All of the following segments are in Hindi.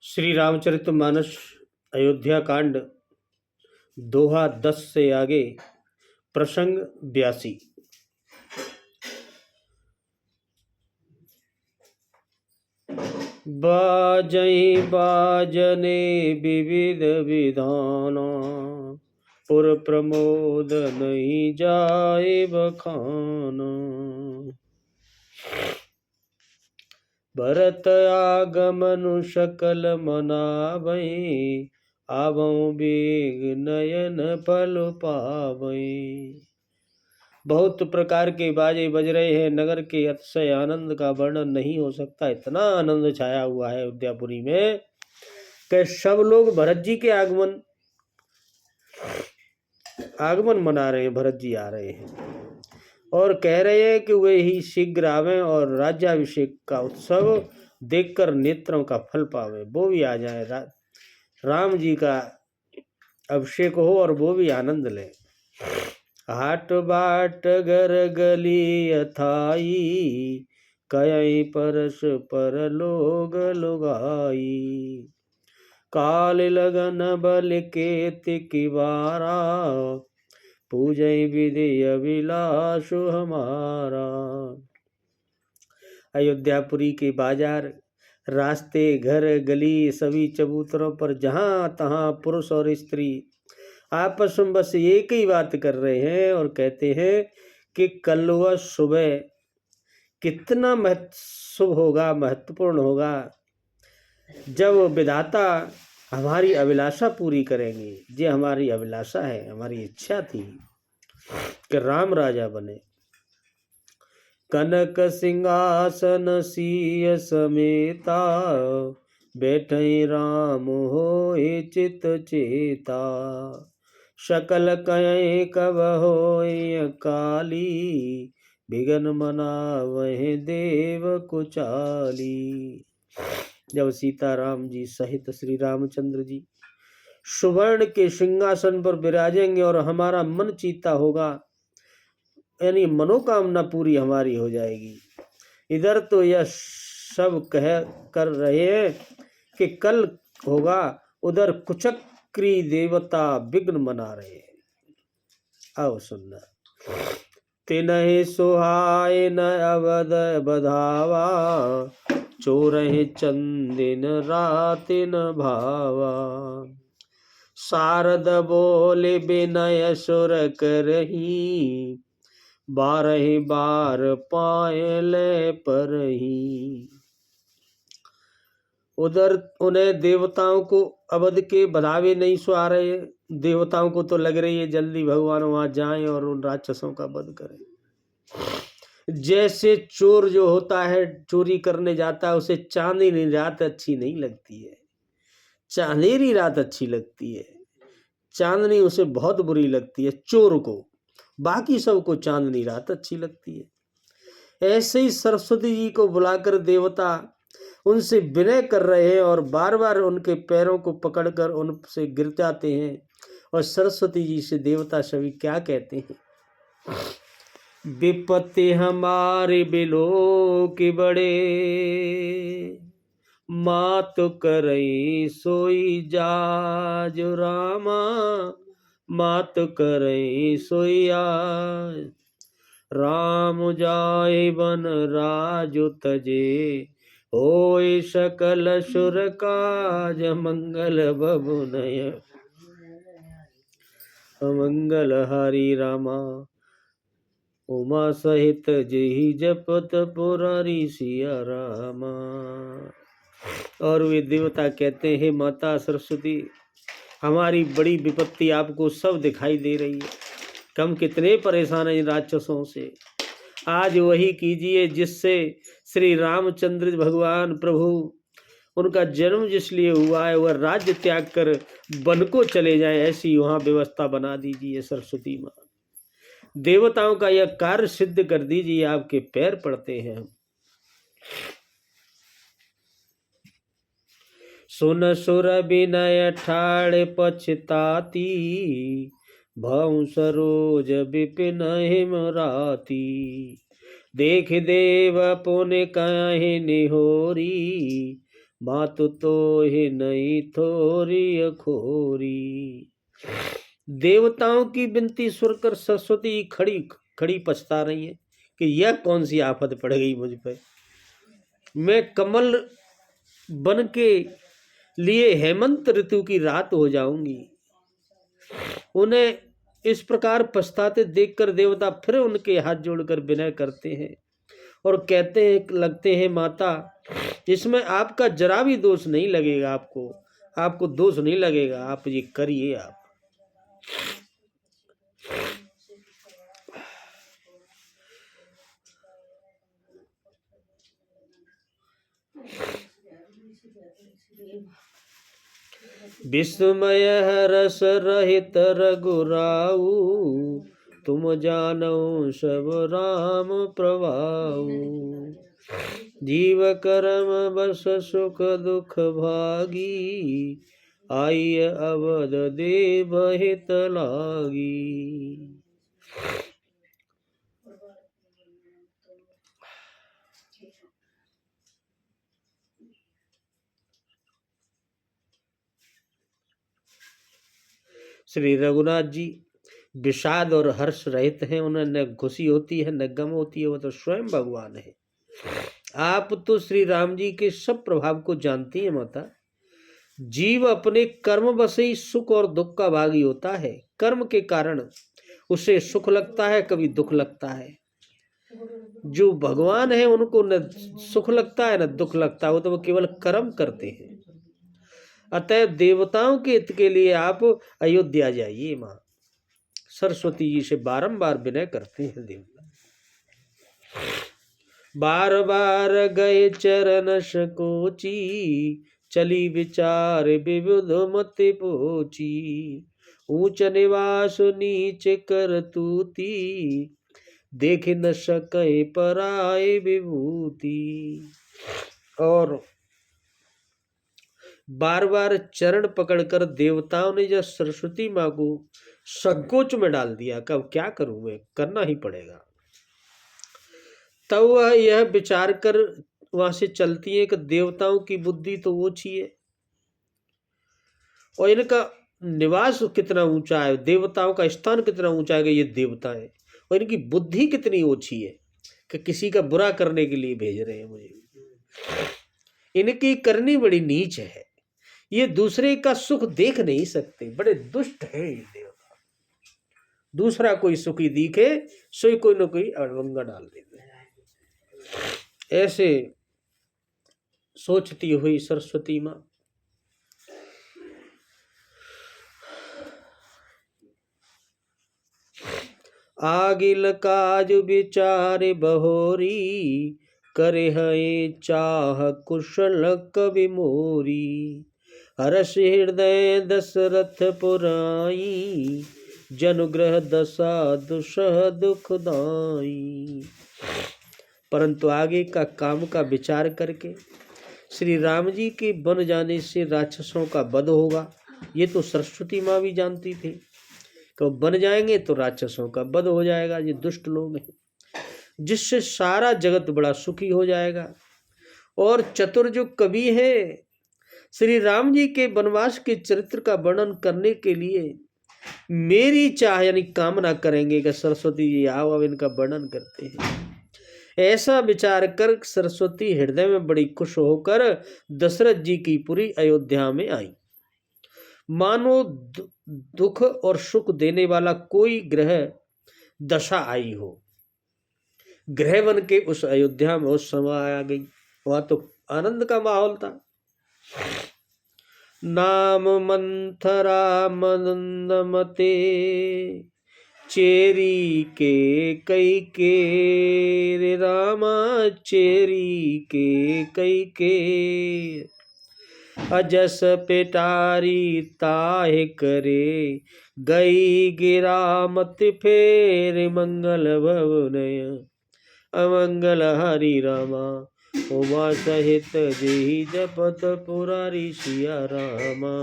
श्री रामचरितमानस अयोध्या कांड दोहा 10 से आगे प्रसंग 82। बाजई बाजने विविध विधाना, पुर प्रमोद नहीं जाए बखाना। भरत आगमनु सकल मनावै, आवों बेग नयन फल पावै। बहुत प्रकार के बाजे बज रहे हैं। नगर के अतिशय आनंद का वर्णन नहीं हो सकता। इतना आनंद छाया हुआ है उद्यापुरी में कि सब लोग भरत जी के आगमन मना रहे हैं। भरत जी आ रहे हैं और कह रहे हैं कि वे ही शीघ्र आवें और राज्याभिषेक का उत्सव देखकर नेत्रों का फल पावे। वो भी आ जाए, राम जी का अभिषेक हो और वो भी आनंद लें। हाट बाट घर गली अथाई, कई परस पर लोग लुगाई। काल लगन बल के तिकिवारा, पूजय विधि अभिलाष हमारा। अयोध्यापुरी के बाजार, रास्ते, घर, गली, सभी चबूतरों पर जहाँ तहाँ पुरुष और स्त्री आपस में बस एक ही बात कर रहे हैं और कहते हैं कि कल वह सुबह कितना शुभ होगा, महत्वपूर्ण होगा, जब विधाता हमारी अभिलाषा पूरी करेंगे। ये हमारी अभिलाषा है, हमारी इच्छा थी कि राम राजा बने। कनक सिंहासन सीय समेता, बैठे राम होए चित चेता। सकल कय कब होय काली, बिगन मनावहि देव कुचाली। जब सीताराम जी सहित श्री रामचंद्र जी सुवर्ण के सिंहासन पर विराजेंगे और हमारा मन चीता होगा, यानी मनोकामना पूरी हमारी हो जाएगी। इधर तो यह सब कह कर रहे हैं कि कल होगा, उधर कुचक्री देवता विघ्न मना रहे हैं। आओ सुनना। तिनहि सुहाय न अवध बधावा, चोरहि चंदिन राति न भावा। शारद बोले विनय सुर करही, बारहि बार पायल परही। उधर उन्हें देवताओं को अवध के बधावे नहीं सुहा रहे। देवताओं को तो लग रही है जल्दी भगवान वहां जाएं और उन राक्षसों का वध करें। जैसे चोर जो होता है, चोरी करने जाता है, उसे चांदनी रात अच्छी नहीं लगती है, चांदेरी रात अच्छी लगती है। चांदनी उसे बहुत बुरी लगती है चोर को, बाकी सबको चांदनी रात अच्छी लगती है। ऐसे ही सरस्वती जी को बुलाकर देवता उनसे विनय कर रहे हैं और बार बार उनके पैरों को पकड़कर उनसे गिर जाते हैं। और सरस्वती जी से देवता सभी क्या कहते हैं? विपत्ति हमारे बिलो के बड़े, मात करई सोई जाज रामा। मात करई सोई आज, राम जाए बन राजु तजे। होय सकल सुर काज, मंगल बबुनय मंगल हरि रामा। उमा सहित जेहि जपत पुरारी सिया रामा। और वे देवता कहते हैं, माता सरस्वती, हमारी बड़ी विपत्ति आपको सब दिखाई दे रही है। हम कितने परेशान हैं इन राक्षसों से। आज वही कीजिए जिससे श्री रामचंद्र भगवान प्रभु, उनका जन्म जिसलिए हुआ है, वह राज्य त्याग कर वन को चले जाए, ऐसी वहां व्यवस्था बना दीजिए सरस्वती माँ। देवताओं का यह कार्य सिद्ध कर दीजिए, आपके पैर पड़ते हैं हम। सुन सुर विनय ठाड़ पछताती, भौ सरोज विपिन हिमराती। देख देव पुन कहि निहोरी, मातु तो ही नहीं थोरी अखोरी। देवताओं की विनती सुनकर सरस्वती खड़ी खड़ी पछता रही है कि यह कौन सी आफत पड़ गई मुझ पर। मैं कमल बन के लिए हेमंत ऋतु की रात हो जाऊंगी। उन्हें इस प्रकार पछताते देखकर देवता फिर उनके हाथ जोड़कर विनय करते हैं और कहते हैं लगते हैं माता, इसमें आपका जरा भी दोष नहीं लगेगा। आपको दोष नहीं लगेगा, आप ये करिए। आप विस्मय रस रहित रघुराऊ, तुम जानो सब राम प्रभाऊ। जीव कर्म बस सुख दुख भागी, आय अवध देव हित लागी। श्री रघुनाथ जी विषाद और हर्ष रहित हैं। उन्हें न खुशी होती है न गम होती है, वो तो स्वयं भगवान है। आप तो श्री राम जी के सब प्रभाव को जानती हैं माता। जीव अपने कर्म बस ही सुख और दुख का भागी होता है। कर्म के कारण उसे सुख लगता है, कभी दुख लगता है। जो भगवान है उनको न सुख लगता है न दुख लगता है, वो तो वो केवल कर्म करते हैं। अतः देवताओं के हित के लिए आप अयोध्या जाइए। माँ सरस्वती जी से बारंबार विनय करते हैं देवता। बार बार गए चरण सकोची, चली विचार विविध मति पोची। ऊंच निवास नीच कर तूती, देख न सके पराय विभूति। और बार बार चरण पकड़कर देवताओं ने जब सरस्वती माँ को संकोच में डाल दिया, कब क्या करूं मैं, करना ही पड़ेगा। तब वह यह विचार कर वहां से चलती है कि देवताओं की बुद्धि तो ओछी है और इनका निवास कितना ऊंचा है, देवताओं का स्थान कितना ऊंचा है कि ये देवता है, और इनकी बुद्धि कितनी ओछी है कि किसी का बुरा करने के लिए भेज रहे हैं मुझे। इनकी करनी बड़ी नीच है, ये दूसरे का सुख देख नहीं सकते, बड़े दुष्ट हैं ये देवता। दूसरा कोई सुखी दिखे सोई कोई न कोई अड़ंगा डाल देते हैं। ऐसे सोचती हुई सरस्वती माँ आगिल काज विचार बहोरी, करे है चाह कुशल कवि मोरी। हर्ष हृदय दशरथ पुराई, जनुग्रह दशा दुसह दुखदाई। परंतु आगे का काम का विचार करके श्री राम जी के बन जाने से राक्षसों का वध होगा, ये तो सरस्वती माँ भी जानती थी कि वो बन जाएंगे तो राक्षसों का वध हो जाएगा। ये दुष्ट लोग हैं, जिससे सारा जगत बड़ा सुखी हो जाएगा। और चतुर जो कवि है श्री राम जी के वनवास के चरित्र का वर्णन करने के लिए मेरी चाह यानी कामना करेंगे कि सरस्वती जी आओ अब इनका वर्णन करते हैं। ऐसा विचार कर सरस्वती हृदय में बड़ी खुश होकर दशरथ जी की पूरी अयोध्या में आई। मानो दुख और सुख देने वाला कोई ग्रह दशा आई हो। ग्रह बन के उस अयोध्या में उस समय आ गई। वहां तो आनंद का माहौल था। नाम मंथरा मंदमते, चेरी के कई के रे रामा, चेरी के कई के। अजस पेटारी ताहे करे, गई गिरामत फेर मंगल भवनय। अमंगल हरि रामा, उमा सहित जेहि जपत पुरारी सिया रामा।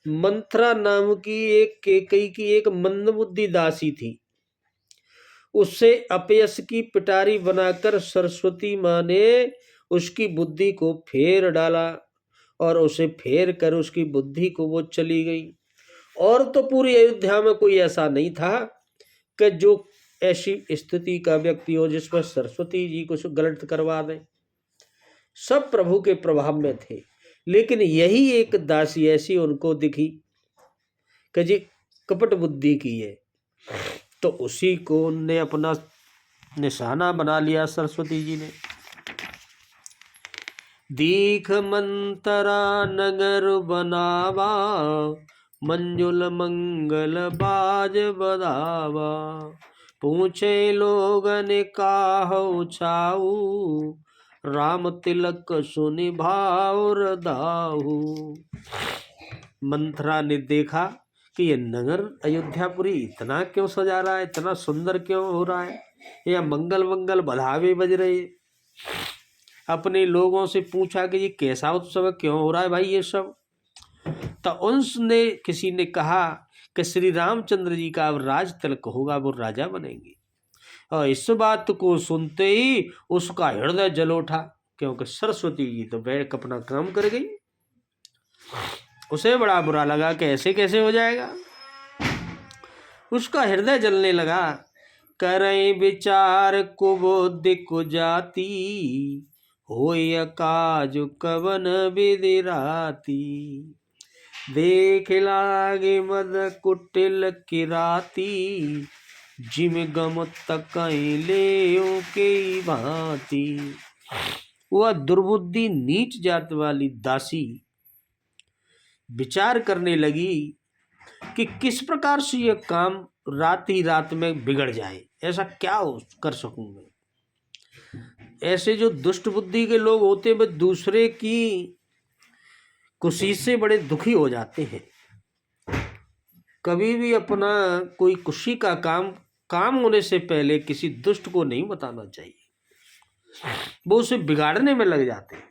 मंथरा नाम की एक केकई की एक मंदबुद्धि दासी थी। उससे अपयश की पिटारी बनाकर सरस्वती माँ ने उसकी बुद्धि को फेर डाला और उसे फेर कर उसकी बुद्धि को वो चली गई। और तो पूरी अयोध्या में कोई ऐसा नहीं था कि जो ऐसी स्थिति का व्यक्ति हो जिस पर सरस्वती जी कुछ गलत करवा दें। सब प्रभु के प्रभाव में थे, लेकिन यही एक दासी ऐसी उनको दिखी कि जी कपट बुद्धि की है, तो उसी को उनने अपना निशाना बना लिया सरस्वती जी ने। दीख मंतरा नगर बनावा, मंजुल मंगल बाज बधावा। पूछे लोगन काहू छाऊ, राम तिलक सुनि भाव रदाहू। मंथरा ने देखा कि ये नगर अयोध्यापुरी इतना क्यों सजा रहा है, इतना सुंदर क्यों हो रहा है, या मंगल मंगल बधावे बज रहे। अपने लोगों से पूछा कि ये कैसा उत्सव क्यों हो रहा है भाई ये सब। तो उनने किसी ने कहा कि श्री रामचंद्र जी का अब राज तिलक होगा, वो राजा बनेंगे। और इस बात को सुनते ही उसका हृदय जल उठा, क्योंकि सरस्वती जी तो बैठ अपना काम कर गई। उसे बड़ा बुरा लगा कि ऐसे कैसे हो जाएगा। उसका हृदय जलने लगा। करें विचार कुबुद्धि कुजाति, होय काज कवन विधि राती। देख लागे मद कुटिल किराती, जिम गम तकई ले के भांति। वह दुर्बुद्धि नीच जात वाली दासी विचार करने लगी कि किस प्रकार से यह काम रात ही रात में बिगड़ जाए, ऐसा क्या कर सकूं मैं। ऐसे जो दुष्ट बुद्धि के लोग होते वे दूसरे की खुशी से बड़े दुखी हो जाते हैं। कभी भी अपना कोई खुशी का काम होने से पहले किसी दुष्ट को नहीं बताना चाहिए, वो उसे बिगाड़ने में लग जाते हैं।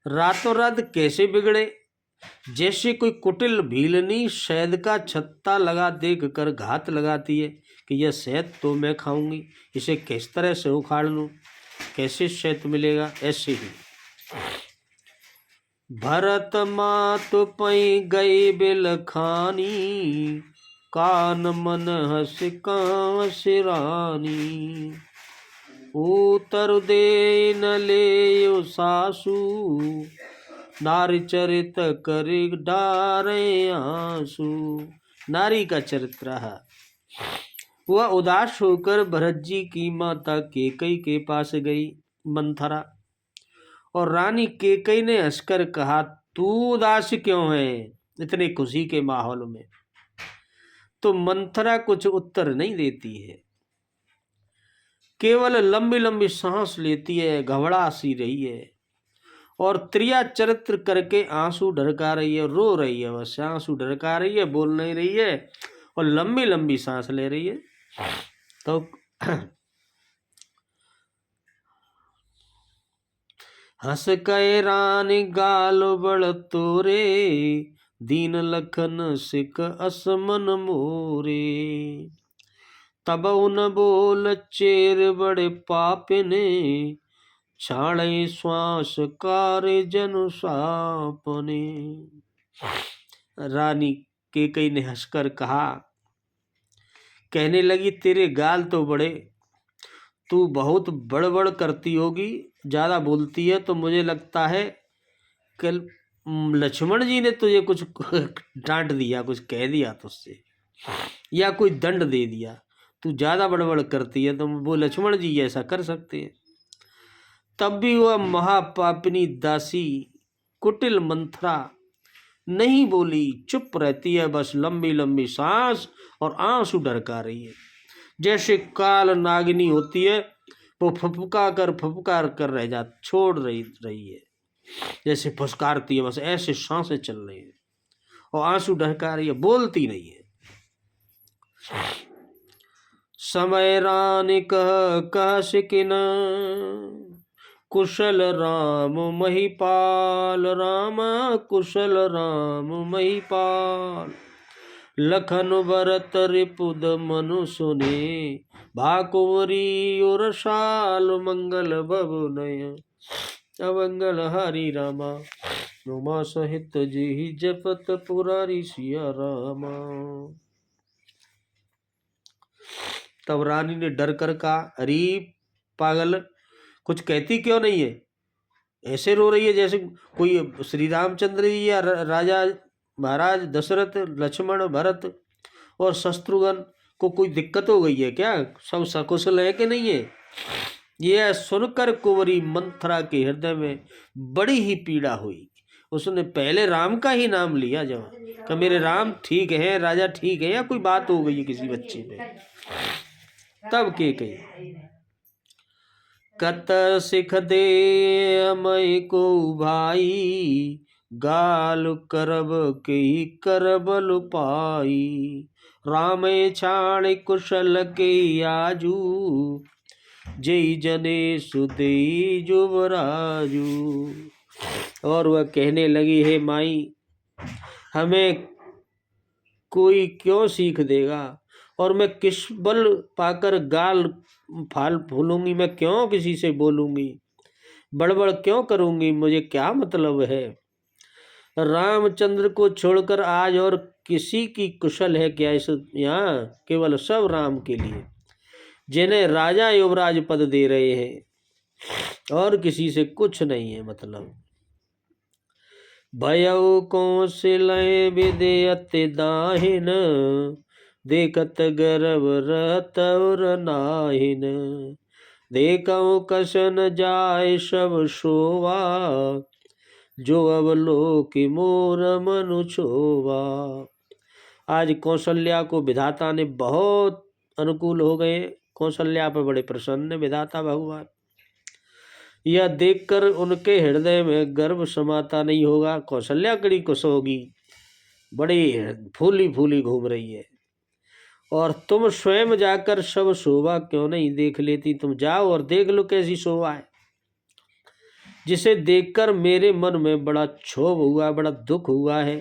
रातों रात कैसे बिगड़े, जैसे कोई कुटिल भीलनी शहद का छत्ता लगा देख कर घात लगाती है कि यह शहद तो मैं खाऊंगी, इसे किस तरह से उखाड़ लूं, कैसे शहद मिलेगा। ऐसे ही भरत मात पई गई बिलखानी, कान मन हस कांस रानी। उतर दे न ले सासू, नारी चरित कर डारे आंसू। नारी का चरित्र है। वह उदास होकर भरत जी की माता केकई के पास गई मंथरा, और रानी केकई ने हंसकर कहा, तू उदास क्यों है इतने खुशी के माहौल में। तो मंथरा कुछ उत्तर नहीं देती है, केवल लंबी लंबी सांस लेती है, घबरा सी रही है और त्रिया चरित्र करके आंसू ढरका रही है, रो रही है। बस आंसू ढरका रही है, बोल नहीं रही है और लंबी लंबी सांस ले रही है। तो हंस कहे रानी गाल बड़ तोरे, दीन लखन सिक असमन मोरे। तब उन बोल चेर बड़े पापने, छाणे श्वास कार्य जनु सापने। रानी केकई ने हंसकर कहा, कहने लगी, तेरे गाल तो बड़े, तू बहुत बड़बड़ करती होगी, ज्यादा बोलती है, तो मुझे लगता है कि लक्ष्मण जी ने तुझे कुछ डांट दिया, कुछ कह दिया तुझसे, या कोई दंड दे दिया। तू ज्यादा बड़बड़ करती है, तो वो लक्ष्मण जी ऐसा कर सकते हैं। तब भी वह महापापिनी दासी कुटिल मंथरा नहीं बोली, चुप रहती है, बस लंबी लंबी सांस और आंसू ढरका रही है। जैसे काल नागिनी होती है, वो फुफकार कर रह जा छोड़ रही है, जैसे फुसकारती है, बस ऐसे सांसें चल रही है और आंसू ढरका रही है, बोलती नहीं है। समय रानी कह सिकिन, कुशल राम महिपाल, राम कुशल राम महिपाल। लखन भरत रिपुद मनु सुने, भाकुवरी और साल मंगल बबु नय, अमंगल हरि रामा उमा सहित जी जपत पुरारी सिया रामा। तब रानी ने डर कर कहा, अरे पागल, कुछ कहती क्यों नहीं है? ऐसे रो रही है जैसे कोई श्री रामचंद्र जी या राजा महाराज दशरथ, लक्ष्मण, भरत और शत्रुघ्न को कोई दिक्कत हो गई है क्या? सब सकुशल है कि नहीं है? यह सुनकर कुंवरी मंथरा के हृदय में बड़ी ही पीड़ा हुई। उसने पहले राम का ही नाम लिया, जब कि मेरे राम ठीक है, राजा ठीक है, या कोई बात हो गई है किसी बच्चे में? तब के कही, कत सिख दे मई को भाई, गाल करब के करबल पाई, राम छाण कुशल के आजू, जय जने सुदे जुबराजू। और वह कहने लगी, है माई, हमें कोई क्यों सीख देगा, और मैं किस बल पाकर गाल फाल फूलूंगी? मैं क्यों किसी से बोलूंगी, बड़बड़ क्यों करूंगी? मुझे क्या मतलब है? रामचंद्र को छोड़कर आज और किसी की कुशल है क्या इस यहाँ? केवल सब राम के लिए, जिन्हें राजा युवराज पद दे रहे हैं, और किसी से कुछ नहीं है मतलब। भयउ कौशलय विदेयत दाहिन, देखत गर्भ रहत और नाहिन, देखऊ कसन जाय सब शोभा, जो अवलोक मोर मनु छोवा। आज कौशल्या को विधाता ने बहुत अनुकूल हो गए, कौशल्या पर बड़े प्रसन्न विधाता भगवान। यह देखकर उनके हृदय में गर्व समाता नहीं होगा। कौशल्या कड़ी कुछ होगी, बड़ी फूली फूली घूम रही है, और तुम स्वयं जाकर सब शोभा क्यों नहीं देख लेती? तुम जाओ और देख लो कैसी शोभा है, जिसे देखकर मेरे मन में बड़ा क्षोभ हुआ, बड़ा दुख हुआ है।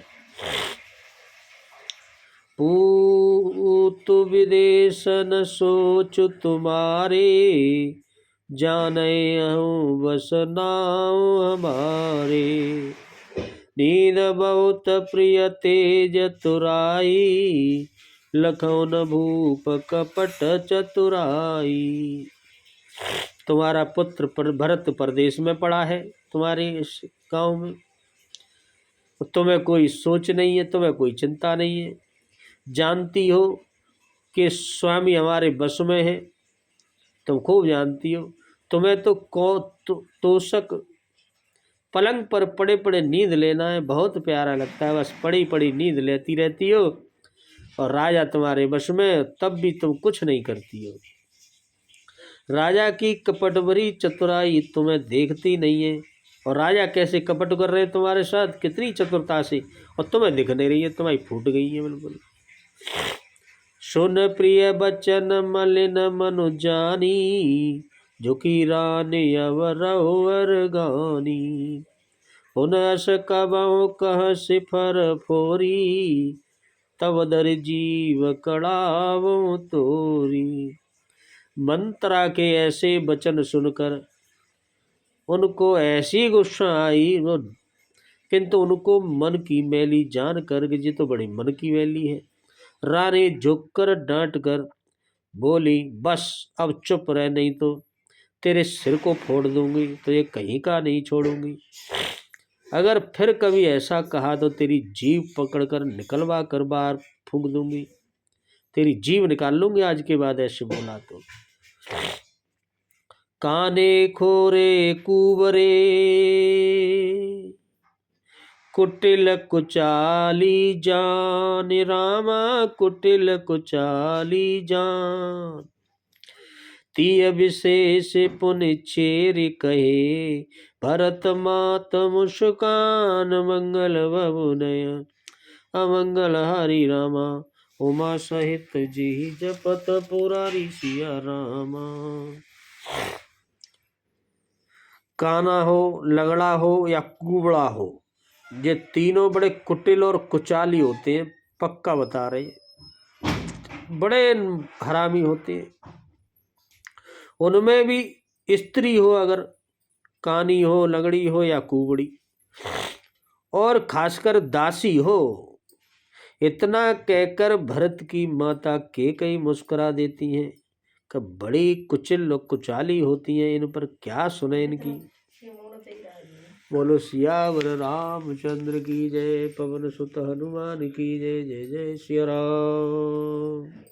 पूत विदेश न सोच तुम्हारे, जाने हूँ बस नाम हमारे, नींद बहुत प्रिय तेज तुराई, लखन भूप कपट चतुराई। तुम्हारा पुत्र भरत परदेश में पड़ा है, तुम्हारे इस गांव में, तुम्हें कोई सोच नहीं है, तुम्हें कोई चिंता नहीं है। जानती हो कि स्वामी हमारे बस में है, तुम खूब जानती हो। तुम्हें तो तोषक पलंग पर पड़े पड़े नींद लेना है, बहुत प्यारा लगता है, बस पड़ी पड़ी नींद लेती रहती हो, और राजा तुम्हारे बस में, तब भी तुम कुछ नहीं करती हो। राजा की कपट भरी चतुराई तुम्हें देखती नहीं है, और राजा कैसे कपट कर रहे हैं तुम्हारे साथ, कितनी चतुरता से, और तुम्हें दिख नहीं रही है, तुम्हारी फूट गई है बिल्कुल। सुन प्रिय बचन मलिन मनु जानी, झुकी रानी अवर गानी, उनस कबहु कह सिफर फोरी, तब दर जीव कड़ाव तोरी। मंत्रा के ऐसे वचन सुनकर उनको ऐसी गुस्सा आई, किंतु उनको मन की मैली जान कर, जी तो बड़ी मन की मैली है। रानी झुककर डांट कर बोली, बस अब चुप रह, नहीं तो तेरे सिर को फोड़ दूंगी, तो ये कहीं का नहीं छोड़ूंगी। अगर फिर कभी ऐसा कहा तो तेरी जीभ पकड़कर निकलवा कर बाहर फूंक दूंगी, तेरी जीभ निकाल लूंगी आज के बाद ऐसे बोला तो। काने खोरे कुबरे, कुटिल कुचाली जान, रामा कुटिल कुचाली जान, तीय विशेष पुनि चेर कहे, भरत मात मुस्कान, मंगल बबु नयन, अमंगल हरि रामा, उमा सहित जी जपत पुरारी सिया रामा। काना हो, लगड़ा हो या कुबड़ा हो, ये तीनों बड़े कुटिल और कुचाली होते हैं, पक्का बता रहे। बड़े हरामी होते हैं। उनमें भी स्त्री हो, अगर कानी हो, लंगड़ी हो या कुबड़ी, और खासकर दासी हो। इतना कहकर भरत की माता कैकेयी मुस्कुरा देती हैं कि बड़ी कुचिल कुचाली होती हैं, इन पर क्या सुने इनकी। बोलो सियावर रामचंद्र की जय, पवन सुत हनुमान की जय। जय जय सिया राम।